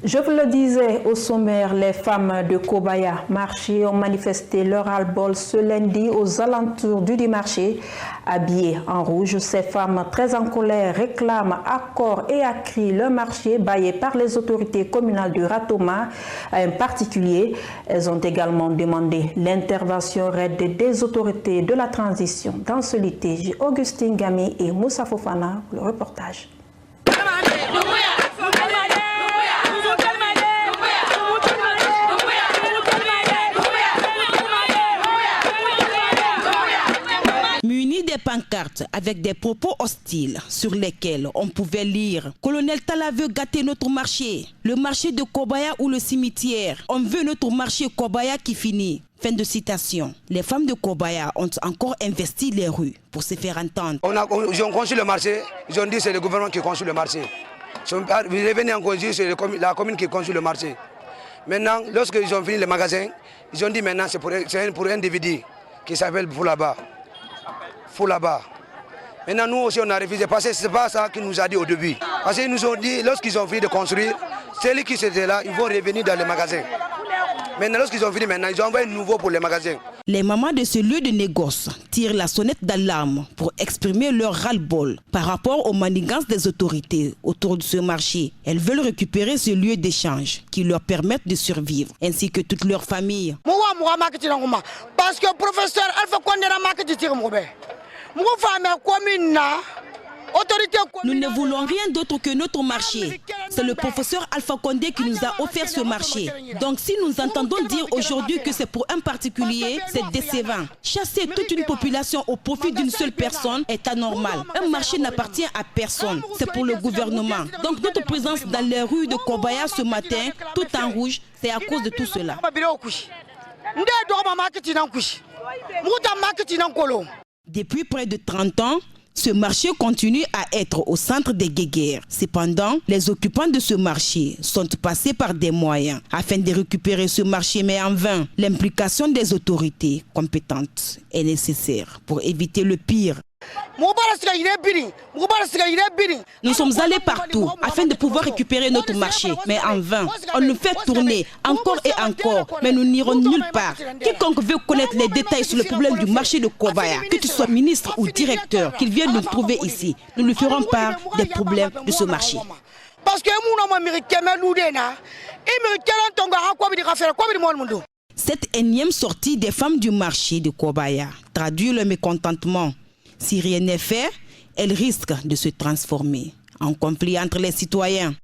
Je vous le disais au sommaire, les femmes de Kobaya Marché ont manifesté leur ras-le-bol ce lundi aux alentours du marché. Habillées en rouge, ces femmes très en colère réclament à corps et à cri le marché baillé par les autorités communales de Ratoma en particulier. Elles ont également demandé l'intervention raide des autorités de la transition. Dans ce litige, Augustine Gami et Moussa Fofana, le reportage. Munis des pancartes avec des propos hostiles sur lesquels on pouvait lire « Colonel Talla veut gâter notre marché, le marché de Kobaya ou le cimetière, on veut notre marché Kobaya qui finit ». Fin de citation. Les femmes de Kobaya ont encore investi les rues pour se faire entendre. Ils ont construit le marché, ils ont dit que c'est le gouvernement qui construit le marché. Vous revenez en construire, c'est la commune qui construit le marché. Maintenant, lorsqu'ils ont fini le magasin, ils ont dit maintenant c'est pour un individu qui s'appelle Foulaba. Maintenant, nous aussi, on a refusé parce que ce n'est pas ça qu'ils nous a dit au début. Parce qu'ils nous ont dit, lorsqu'ils ont fini de construire, ceux qui étaient là, ils vont revenir dans les magasins. Maintenant, lorsqu'ils ont fini, ils ont envoyé un nouveau pour les magasins. Les mamans de ce lieu de négoce tirent la sonnette d'alarme pour exprimer leur ras-le-bol par rapport aux manigances des autorités autour de ce marché. Elles veulent récupérer ce lieu d'échange qui leur permette de survivre, ainsi que toute leur famille. Parce que le professeur Alpha Condé n'a pas dit. Nous ne voulons rien d'autre que notre marché. C'est le professeur Alpha Condé qui nous a offert ce marché. Donc si nous entendons dire aujourd'hui que c'est pour un particulier, c'est décevant. Chasser toute une population au profit d'une seule personne est anormal. Un marché n'appartient à personne. C'est pour le gouvernement. Donc notre présence dans les rues de Kobaya ce matin, tout en rouge, c'est à cause de tout cela. Depuis près de 30 ans, ce marché continue à être au centre des guéguerres. Cependant, les occupants de ce marché sont passés par des moyens afin de récupérer ce marché, mais en vain. L'implication des autorités compétentes est nécessaire pour éviter le pire. Nous sommes allés partout afin de pouvoir récupérer notre marché, mais en vain. On nous fait tourner encore et encore, mais nous n'irons nulle part. Quiconque veut connaître les détails sur le problème du marché de Kobaya, que tu sois ministre ou directeur, qu'il vienne nous trouver ici, nous lui ferons part des problèmes de ce marché. Cette énième sortie des femmes du marché de Kobaya traduit le mécontentement. Si rien n'est fait, elle risque de se transformer en conflit entre les citoyens.